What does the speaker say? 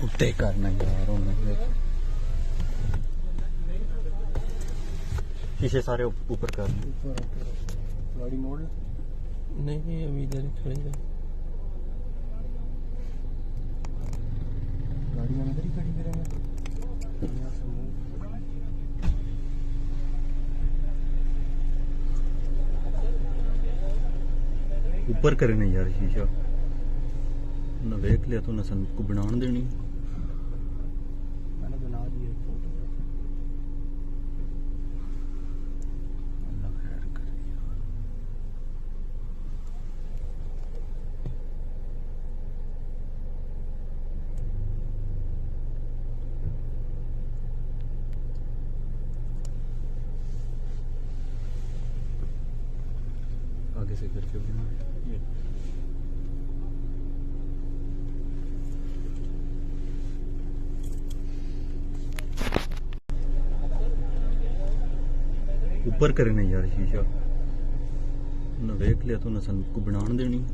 उत्ते करना यार शीशे सारे ऊपर कर गाड़ी मोड़ नहीं अभी इधर ही खड़ी है गाड़ी में इधर ही खड़ी करेंगे ऊपर करना यार शीशा न देख लिया तो न सन को बनाने देनी मैंने बना दिया फोटो अल्लाह खैर करे यार आगे से करके बना ये ऊपर करना यार शीशा न देख लिया तो न सन को बनाने देनी